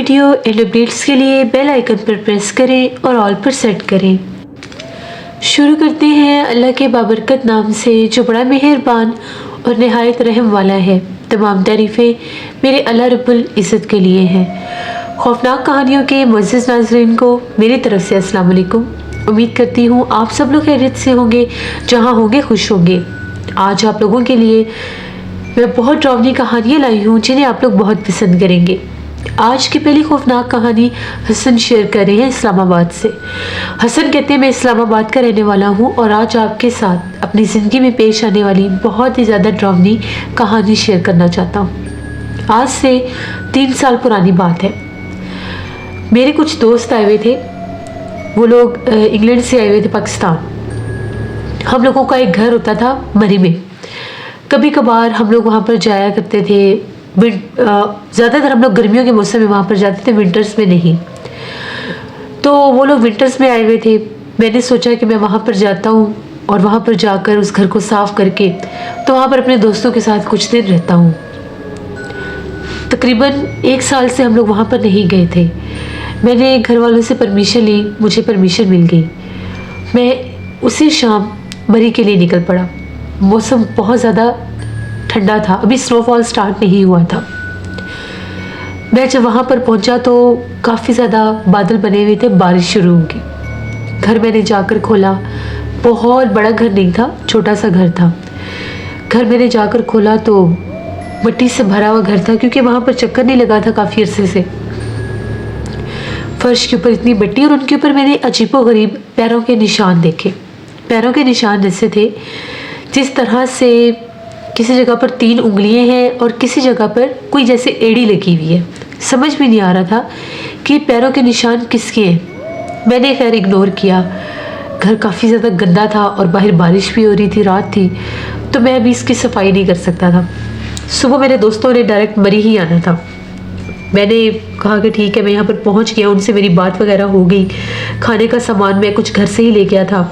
Video and updates के लिए bell icon पर प्रेस करें और ऑल पर सेट करें। शुरू करते हैं अल्लाह के बाबरकत नाम से जो बड़ा मेहरबान और नहायत रहम वाला है। तमाम तारीफ़ें मेरे अल्लाह रब्बुल इज़्ज़त के लिए हैं। खौफनाक कहानियों के मुअज़्ज़ज़ नाज़रीन को मेरी तरफ से अस्सलाम वालेकुम। उम्मीद करती हूँ आप सब लोग खैरियत से होंगे, जहाँ होंगे खुश होंगे। आज आप लोगों के लिए मैं बहुत डरावनी कहानियाँ लाई हूँ जिन्हें आप लोग बहुत पसंद करेंगे। आज की पहली खौफनाक कहानी हसन शेयर कर रहे हैं इस्लामाबाद से। हसन कहते हैं मैं इस्लामाबाद का रहने वाला हूँ और आज आपके साथ अपनी ज़िंदगी में पेश आने वाली बहुत ही ज़्यादा डरावनी कहानी शेयर करना चाहता हूँ। आज से 3 साल पुरानी बात है। मेरे कुछ दोस्त आए हुए थे, वो लोग इंग्लैंड से आए हुए थे, पाकिस्तान। हम लोगों का एक घर होता था मरी में। कभी कभार हम लोग वहाँ पर जाया करते थे। ज़्यादातर हम लोग गर्मियों के मौसम में वहाँ पर जाते थे, विंटर्स में नहीं। तो वो लोग विंटर्स में आए हुए थे। मैंने सोचा कि मैं वहाँ पर जाता हूँ और वहाँ पर जाकर उस घर को साफ़ करके तो वहाँ पर अपने दोस्तों के साथ कुछ दिन रहता हूँ। तकरीबन 1 साल से हम लोग वहाँ पर नहीं गए थे। मैंने घर वालों से परमिशन ली, मुझे परमिशन मिल गई। मैं उसी शाम मरी के लिए निकल पड़ा। मौसम बहुत ज़्यादा ठंडा था, अभी स्नोफॉल स्टार्ट नहीं हुआ था। मैं जब वहाँ पर पहुँचा तो काफ़ी ज़्यादा बादल बने हुए थे, बारिश शुरू होगी। घर मैंने जाकर खोला, बहुत बड़ा घर नहीं था, छोटा सा घर था। घर मैंने जाकर खोला तो मिट्टी से भरा हुआ घर था, क्योंकि वहाँ पर चक्कर नहीं लगा था काफ़ी अरसे से। फर्श के ऊपर इतनी मिट्टी और उनके ऊपर मैंने अजीबोगरीब पैरों के निशान देखे। पैरों के निशान ऐसे थे जिस तरह से किसी जगह पर 3 उंगलियां हैं और किसी जगह पर कोई जैसे एड़ी लगी हुई है। समझ भी नहीं आ रहा था कि पैरों के निशान किसके हैं। मैंने खैर इग्नोर किया। घर काफ़ी ज़्यादा गंदा था और बाहर बारिश भी हो रही थी, रात थी, तो मैं अभी इसकी सफाई नहीं कर सकता था। सुबह मेरे दोस्तों ने डायरेक्ट मरी ही आना था। मैंने कहा कि ठीक है, मैं यहाँ पर पहुँच गया। उनसे मेरी बात वगैरह हो गई। खाने का सामान मैं कुछ घर से ही ले गया था।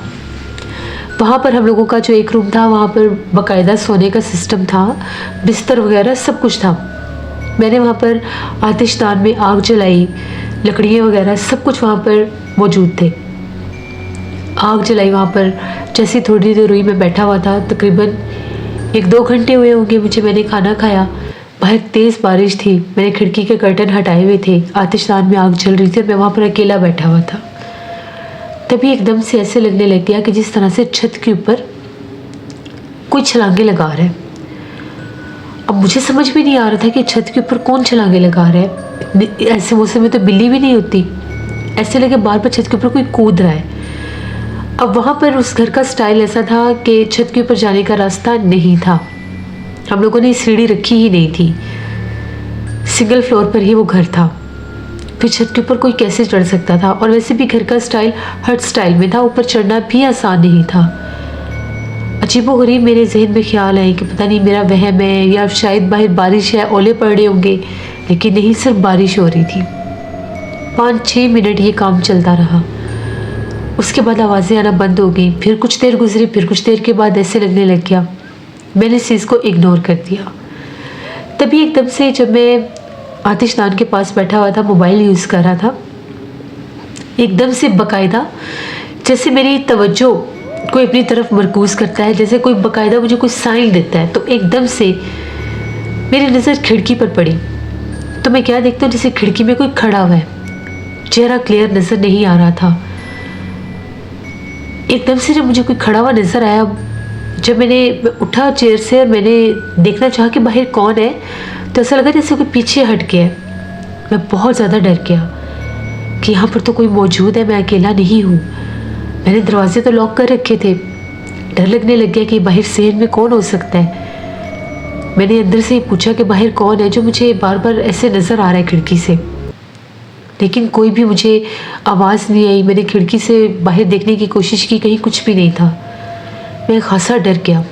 वहाँ पर हम लोगों का जो एक रूम था, वहाँ पर बाकायदा सोने का सिस्टम था, बिस्तर वगैरह सब कुछ था। मैंने वहाँ पर आतिशदान में आग जलाई, लकड़ियाँ वगैरह सब कुछ वहाँ पर मौजूद थे। आग जलाई वहाँ पर। जैसे थोड़ी देर हुई मैं बैठा हुआ था, तकरीबन 1-2 घंटे हुए होंगे मुझे। मैंने खाना खाया। बाहर तेज़ बारिश थी। मैंने खिड़की के कर्टन हटाए हुए थे। आतिशदान में आग जल रही थी और मैं वहाँ पर अकेला बैठा हुआ था। तभी एकदम से ऐसे लगने लग गया कि जिस तरह से छत के ऊपर कोई छलांगे लगा रहा है। अब मुझे समझ भी नहीं आ रहा था कि छत के ऊपर कौन छलांगे लगा रहा है। ऐसे मौसम में तो बिल्ली भी नहीं होती। ऐसे लगे बार बार छत के ऊपर कोई कूद रहा है। अब वहाँ पर उस घर का स्टाइल ऐसा था कि छत के ऊपर जाने का रास्ता नहीं था। हम लोगों ने सीढ़ी रखी ही नहीं थी। सिंगल फ्लोर पर ही वो घर था। फिर छत के ऊपर कोई कैसे चढ़ सकता था? और वैसे भी घर का स्टाइल हट स्टाइल में था, ऊपर चढ़ना भी आसान नहीं था। अजीबोगरीब मेरे जहन में ख्याल आए कि पता नहीं मेरा वहम है या शायद बाहर बारिश है, ओले पड़ रहे होंगे, लेकिन नहीं, सिर्फ बारिश हो रही थी। 5-6 मिनट ये काम चलता रहा। उसके बाद आवाज़ें आना बंद हो गई। फिर कुछ देर गुजरी, फिर कुछ देर के बाद ऐसे लगने लग गया। मैंने इस चीज़ को इग्नोर कर दिया। तभी एकदम से जब मैं आतिशदान के पास बैठा हुआ था, मोबाइल यूज़ कर रहा था, एकदम से बाकायदा जैसे मेरी तवज्जो कोई अपनी तरफ मरकूज़ करता है, जैसे कोई बाकायदा मुझे कोई साइन देता है, तो एकदम से मेरी नज़र खिड़की पर पड़ी। तो मैं क्या देखता हूँ, जैसे खिड़की में कोई खड़ा हुआ है। चेहरा क्लियर नज़र नहीं आ रहा था। एकदम से जब मुझे कोई खड़ा हुआ नज़र आया, जब मैं उठा चेयर से और मैंने देखना चाहा कि बाहर कौन है, तो ऐसा लगा जैसे कोई पीछे हट गया है। मैं बहुत ज़्यादा डर गया कि यहाँ पर तो कोई मौजूद है, मैं अकेला नहीं हूँ। मैंने दरवाजे तो लॉक कर रखे थे। डर लगने लग गया कि बाहर सेहन में कौन हो सकता है। मैंने अंदर से पूछा कि बाहर कौन है जो मुझे बार बार ऐसे नज़र आ रहा है खिड़की से, लेकिन कोई भी मुझे आवाज़ नहीं आई। मैंने खिड़की से बाहर देखने की कोशिश की, कहीं कुछ भी नहीं था। मैं खासा डर गया।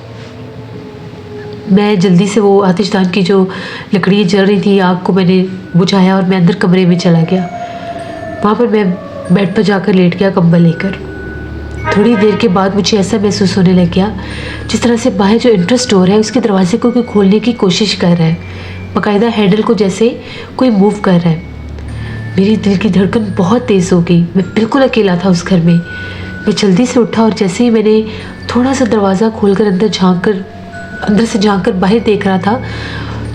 मैं जल्दी से वो आतिशदान की जो लकड़ियाँ जल रही थी, आग को मैंने बुझाया और मैं अंदर कमरे में चला गया। वहाँ पर मैं बेड पर जाकर लेट गया कंबल लेकर। थोड़ी देर के बाद मुझे ऐसा महसूस होने लग गया जिस तरह से बाहर जो एंट्रेंस डोर है उसके दरवाजे को कोई खोलने की कोशिश कर रहा है। बाकायदा हैंडल को जैसे कोई मूव कर रहा है। मेरी दिल की धड़कन बहुत तेज़ हो गई। मैं बिल्कुल अकेला था उस घर में। मैं जल्दी से उठा और जैसे ही मैंने थोड़ा सा दरवाज़ा खोलकर अंदर से झाँक कर बाहर देख रहा था,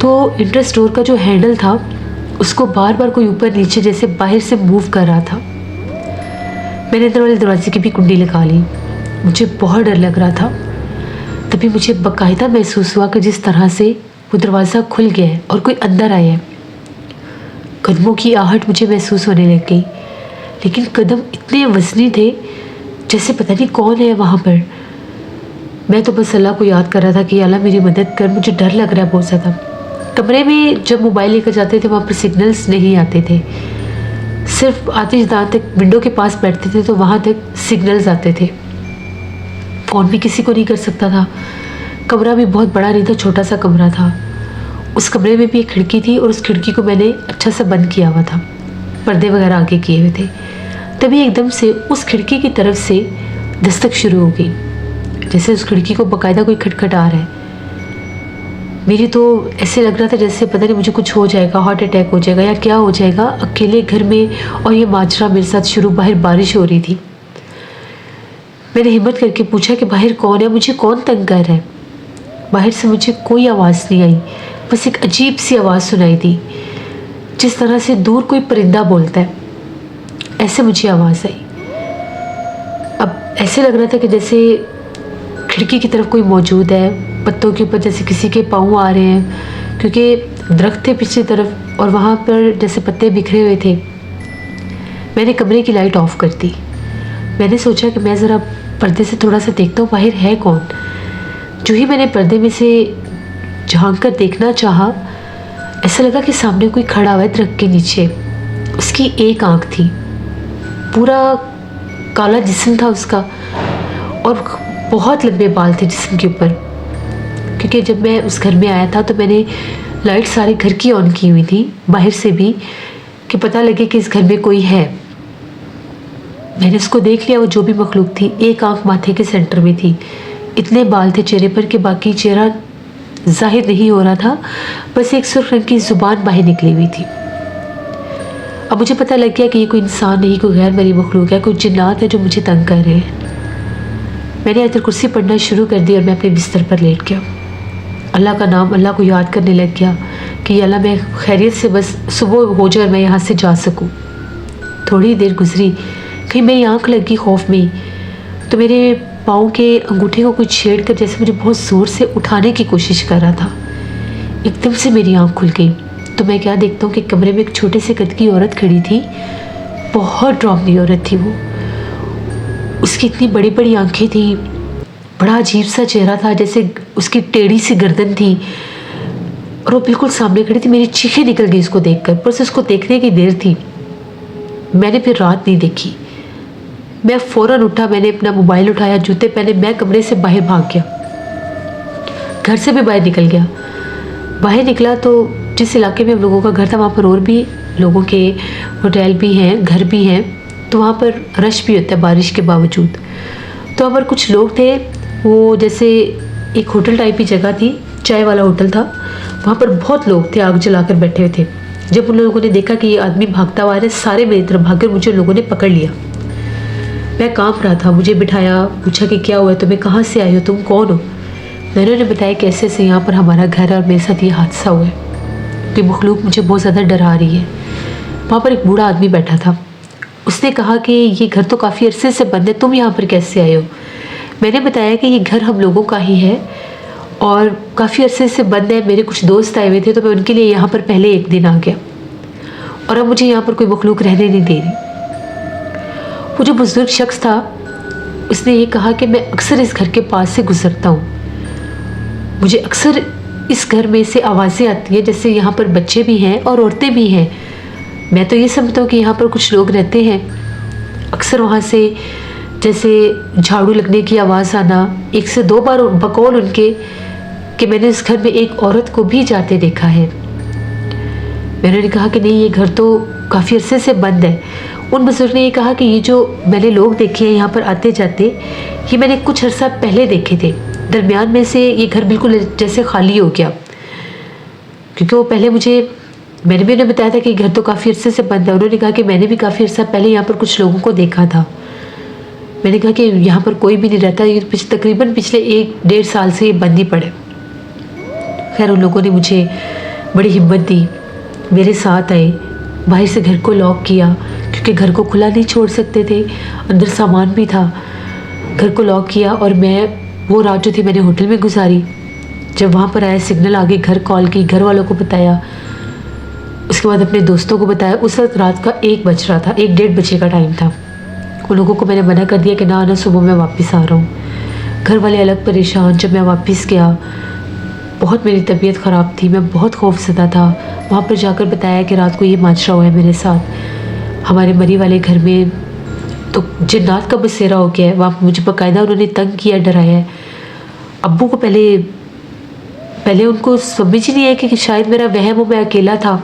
तो इंट्रेस डोर का जो हैंडल था उसको बार बार कोई ऊपर नीचे जैसे बाहर से मूव कर रहा था। मैंने अंदर वाले दरवाजे की भी कुंडी लगा ली। मुझे बहुत डर लग रहा था। तभी मुझे बाकायदा महसूस हुआ कि जिस तरह से वो दरवाज़ा खुल गया है और कोई अंदर आया है। कदमों की आहट मुझे महसूस होने लग गई, लेकिन कदम इतने वज़नी थे जैसे पता नहीं कौन है वहाँ पर। मैं तो बस अल्लाह को याद कर रहा था कि अल्लाह मेरी मदद कर, मुझे डर लग रहा है बहुत ज़्यादा। कमरे में जब मोबाइल लेकर जाते थे वहाँ पर सिग्नल्स नहीं आते थे, सिर्फ आतिशदान तक विंडो के पास बैठते थे तो वहाँ तक सिग्नल्स आते थे। फ़ोन भी किसी को नहीं कर सकता था। कमरा भी बहुत बड़ा नहीं था, छोटा सा कमरा था। उस कमरे में भी एक खिड़की थी और उस खिड़की को मैंने अच्छा सा बंद किया हुआ था, पर्दे वगैरह आगे किए हुए थे। तभी एकदम से उस खिड़की की तरफ से दस्तक शुरू हो गई, जैसे उस खिड़की को बाकायदा कोई खटखटा रहा है। मेरी तो ऐसे लग रहा था जैसे पता नहीं मुझे कुछ हो जाएगा, हार्ट अटैक हो जाएगा या क्या हो जाएगा अकेले घर में, और ये माजरा मेरे साथ शुरू। बाहर बारिश हो रही थी। मैंने हिम्मत करके पूछा कि बाहर कौन है, मुझे कौन तंग कर रहा है। बाहर से मुझे कोई आवाज़ नहीं आई, बस एक अजीब सी आवाज़ सुनाई दी, जिस तरह से दूर कोई परिंदा बोलता है, ऐसे मुझे आवाज़ आई। अब ऐसे लग रहा था कि जैसे खिड़की की तरफ कोई मौजूद है, पत्तों के ऊपर जैसे किसी के पाँव आ रहे हैं, क्योंकि दरख्त थे पिछली तरफ और वहाँ पर जैसे पत्ते बिखरे हुए थे। मैंने कमरे की लाइट ऑफ कर दी। मैंने सोचा कि मैं ज़रा पर्दे से थोड़ा सा देखता हूँ बाहर है कौन। जो ही मैंने पर्दे में से झांक कर देखना चाहा, ऐसा लगा कि सामने कोई खड़ा हुआ है दरख्त के नीचे। उसकी एक आँख थी, पूरा काला जिस्म था उसका और बहुत लंबे बाल थे जिस्म के ऊपर। क्योंकि जब मैं उस घर में आया था तो मैंने लाइट सारे घर की ऑन की हुई थी, बाहर से भी, कि पता लगे कि इस घर में कोई है। मैंने उसको देख लिया। वो जो भी मखलूक थी, एक आंख माथे के सेंटर में थी। इतने बाल थे चेहरे पर कि बाकी चेहरा जाहिर नहीं हो रहा था, बस एक सुर्ख रंग की ज़ुबान बाहर निकली हुई थी। अब मुझे पता लग गया कि ये कोई इंसान नहीं, कोई गैर मरी मखलूक है, कोई जिन्नात है जो मुझे तंग कर रहे हैं। मैंने आयतुल कुर्सी पढ़ना शुरू कर दी और मैं अपने बिस्तर पर लेट गया। अल्लाह का नाम, अल्लाह को याद करने लग गया कि अल्लाह मैं खैरियत से बस सुबह हो जाए और मैं यहाँ से जा सकूँ। थोड़ी देर गुजरी, कहीं मेरी आंख लगी खौफ में, तो मेरे पाँव के अंगूठे को कुछ छेड़ कर जैसे मुझे बहुत ज़ोर से उठाने की कोशिश कर रहा था। एकदम से मेरी आंख खुल गई तो मैं क्या देखता हूँ कि कमरे में एक छोटे से कद की औरत खड़ी थी। बहुत डरावनी औरत थी वो। उसकी इतनी बड़ी बड़ी आंखें थी, बड़ा अजीब सा चेहरा था, जैसे उसकी टेढ़ी सी गर्दन थी और वो बिल्कुल सामने खड़ी थी। मेरी चीखें निकल गई उसको देखकर, बस उसको देखने की देर थी। मैंने फिर रात नहीं देखी। मैं फ़ौरन उठा, मैंने अपना मोबाइल उठाया, जूते पहने, मैं कमरे से बाहर भाग गया, घर से भी बाहर निकल गया। बाहर निकला तो जिस इलाके में हम लोगों का घर था वहाँ पर और भी लोगों के होटल भी हैं, घर भी हैं, तो वहाँ पर रश भी होता है बारिश के बावजूद। तो वहाँ पर कुछ लोग थे, वो जैसे एक होटल टाइप की जगह थी, चाय वाला होटल था, वहाँ पर बहुत लोग थे, आग जलाकर बैठे हुए थे। जब उन लोगों ने देखा कि ये आदमी भागता हुआ है, सारे मेरी तरफ भाग कर मुझे उन लोगों ने पकड़ लिया। मैं कांप रहा था। मुझे बिठाया, पूछा कि क्या हुआ, तुम्हें कहाँ से आई हो, तुम कौन हो। मैंने उन्हें बताया कैसे ऐसे यहाँ पर हमारा घर है और मेरे साथ ये हादसा हुआ है कि मखलूक मुझे बहुत ज़्यादा डरा रही है। वहाँ पर एक बूढ़ा आदमी बैठा था। उसने कहा कि ये घर तो काफ़ी अरसे से बंद है, तुम यहाँ पर कैसे आए हो। मैंने बताया कि ये घर हम लोगों का ही है और काफ़ी अरसे से बंद है, मेरे कुछ दोस्त आए हुए थे तो मैं उनके लिए यहाँ पर पहले एक दिन आ गया और अब मुझे यहाँ पर कोई मखलूक रहने नहीं दे रही। वो जो बुजुर्ग शख्स था उसने ये कहा कि मैं अक्सर इस घर के पास से गुजरता हूँ, मुझे अक्सर इस घर में से आवाज़ें आती हैं, जैसे यहाँ पर बच्चे भी हैं और औरतें भी हैं। मैं तो ये समझता हूँ कि यहाँ पर कुछ लोग रहते हैं। अक्सर वहाँ से जैसे झाड़ू लगने की आवाज़ आना, 1 से 2 बार बकौल उनके कि मैंने इस घर में एक औरत को भी जाते देखा है। मैंने कहा कि नहीं, ये घर तो काफ़ी अरसे से बंद है। उन बुजुर्ग ने ये कहा कि ये जो मैंने लोग देखे हैं यहाँ पर आते जाते, ये मैंने कुछ अर्सा पहले देखे थे। दरमियान में से ये घर बिल्कुल जैसे खाली हो गया, क्योंकि वो पहले मुझे मैंने भी उन्हें बताया था कि घर तो काफ़ी अरसे से बंद है। उन्होंने कहा कि मैंने भी काफ़ी अरसा पहले यहाँ पर कुछ लोगों को देखा था। मैंने कहा कि यहाँ पर कोई भी नहीं रहता, ये तकरीबन पिछले 1-1.5 साल से ये बंद ही पड़े। खैर उन लोगों ने मुझे बड़ी हिम्मत दी, मेरे साथ आए, बाहर से घर को लॉक किया क्योंकि घर को खुला नहीं छोड़ सकते थे, अंदर सामान भी था। घर को लॉक किया और मैं वो रात जो थी मैंने होटल में गुजारी। जब वहाँ पर आया सिग्नल आगे, घर कॉल की, घर वालों को बताया, उसके बाद अपने दोस्तों को बताया। उस वक्त रात का 1 बज रहा था, 1-1:30 बजे का टाइम था। उन लोगों को मैंने मना कर दिया कि ना सुबह मैं वापस आ रहा हूँ। घर वाले अलग परेशान। जब मैं वापस गया, बहुत मेरी तबीयत ख़राब थी, मैं बहुत खौफज़दा था। वहाँ पर जाकर बताया कि रात को ये माजरा हुआ है मेरे साथ, हमारे मरी वाले घर में तो जिन्नात का बसेरा हो गया है। वहाँ पर मुझे बाकायदा उन्होंने तंग किया, डराया है। अब्बू को पहले उनको समझ ही नहीं है कि शायद मेरा वहम हो, मैं अकेला था।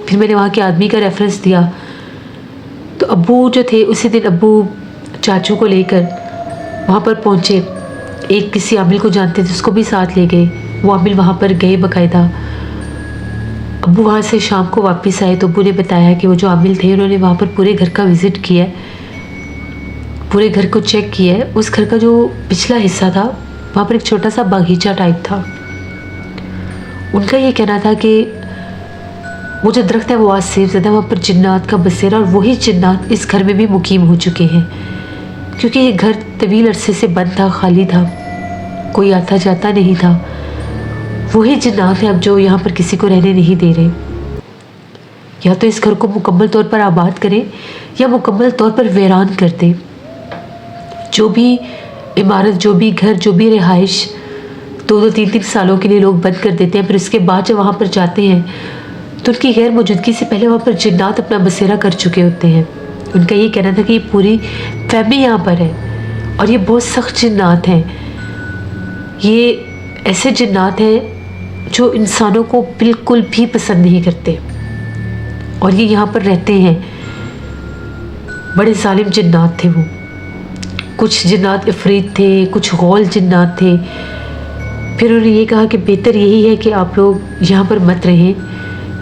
फिर मैंने वहाँ के आदमी का रेफरेंस दिया तो अब्बू जो थे उसी दिन अब्बू चाचू को लेकर वहाँ पर पहुँचे। एक किसी आमिल को जानते थे, उसको भी साथ ले गए। वो आमिल वहाँ पर गए बाकायदा। अब्बू वहाँ से शाम को वापस आए तो अब्बू ने बताया कि वो जो आमिल थे उन्होंने वहाँ पर पूरे घर का विज़िट किया है, पूरे घर को चेक किया है। उस घर का जो पिछला हिस्सा था वहाँ पर एक छोटा सा बागीचा टाइप था। उनका ये कहना था कि वो जो दरख्त है वो आज सेब ज़्यादा, वहाँ पर जिन्नात का बसेरा, और वही जिन्नात इस घर में भी मुकीम हो चुके हैं क्योंकि ये घर तवील अरसे से बंद था, खाली था, कोई आता जाता नहीं था। वही जिन्नात है अब जो यहाँ पर किसी को रहने नहीं दे रहे। या तो इस घर को मुकम्मल तौर पर आबाद करें या मुकम्मल तौर पर वीरान कर दें। जो भी इमारत, जो भी घर, जो भी रिहाइश 2-2, 3-3 सालों के लिए लोग बंद कर देते हैं, फिर उसके बाद जब वहाँ पर जाते हैं तो उनकी गैर मौजूदगी से पहले वहाँ पर जिन्नात अपना बसेरा कर चुके होते हैं। उनका ये कहना था कि ये पूरी फैमिली यहाँ पर है और ये बहुत सख्त जिन्नात हैं। ये ऐसे जिन्नात हैं जो इंसानों को बिल्कुल भी पसंद नहीं करते और ये यहाँ पर रहते हैं। बड़े जालिम जिन्नात थे वो। कुछ जिन्नात इफरीत थे, कुछ गौल जिन्नात थे। फिर उन्होंने ये कहा कि बेहतर यही है कि आप लोग यहाँ पर मत रहें,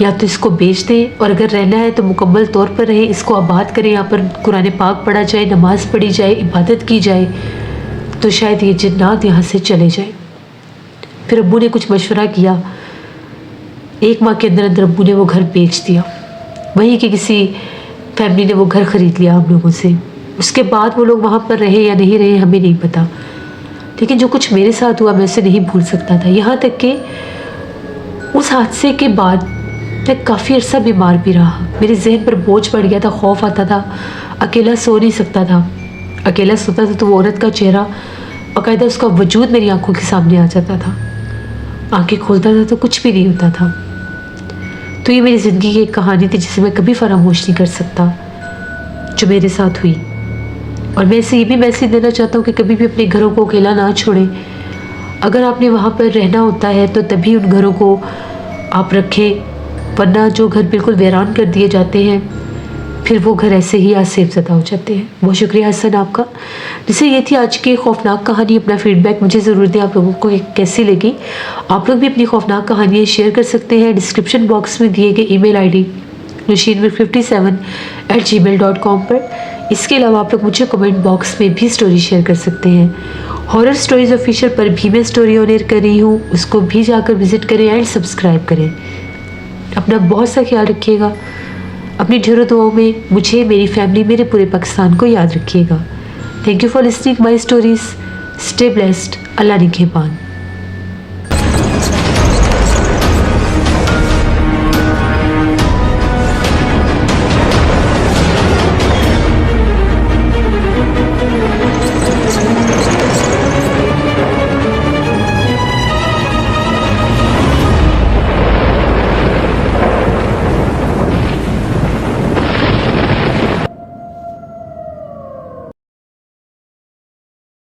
या तो इसको बेच दें और अगर रहना है तो मुकम्मल तौर पर रहें, इसको आबाद करें, यहाँ पर कुरान पाक पढ़ा जाए, नमाज़ पढ़ी जाए, इबादत की जाए, तो शायद ये जिन्नात यहाँ से चले जाए। फिर अब्बू ने कुछ मशवरा किया। 1 माह के अंदर अंदर अब्बू ने वो घर बेच दिया। वहीं कि किसी फैमिली ने वो घर ख़रीद लिया हम लोगों से। उसके बाद वो लोग वहाँ पर रहे या नहीं रहे हमें नहीं पता, लेकिन जो कुछ मेरे साथ हुआ मैं उसे नहीं भूल सकता था। यहाँ तक कि उस हादसे के बाद मैं काफ़ी अरसा बीमार भी रहा। मेरे जहन पर बोझ पड़ गया था, खौफ आता था, अकेला सो नहीं सकता था। अकेला सोता था तो वो औरत का चेहरा, बाकायदा उसका वजूद मेरी आंखों के सामने आ जाता था। आंखें खोलता था तो कुछ भी नहीं होता था। तो ये मेरी ज़िंदगी की एक कहानी थी जिसे मैं कभी फरामोश नहीं कर सकता, जो मेरे साथ हुई। और मैं इसे ये भी मैसेज देना चाहता हूँ कि कभी भी अपने घरों को अकेला ना छोड़ें। अगर आपने वहाँ पर रहना होता है तो तभी उन घरों को आप रखें, वरना जो घर बिल्कुल वीरान कर दिए जाते हैं फिर वो घर ऐसे ही आसेफ ज़दा हो जाते हैं। बहुत शुक्रिया हसन आपका। जैसे ये थी आज की खौफनाक कहानी। अपना फीडबैक मुझे ज़रूर दें, आप लोगों को कैसी लगी। आप लोग भी अपनी खौफनाक कहानियाँ शेयर कर सकते हैं डिस्क्रिप्शन बॉक्स में दिए गए ईमेल आईडी nushinmir57@gmail.com पर। इसके अलावा आप लोग मुझे कमेंट बॉक्स में भी स्टोरी शेयर कर सकते हैं। हॉरर स्टोरीज़ ऑफिशियल पर भी मैं स्टोरी ऑन एयर कर रही हूँ, उसको भी जाकर विजिट करें एंड सब्सक्राइब करें। अपना बहुत सा ख्याल रखिएगा। अपनी ढेरों दुआओं में मुझे, मेरी फैमिली, मेरे पूरे पाकिस्तान को याद रखिएगा। Thank you for listening my stories. Stay blessed. Allah निगहबान।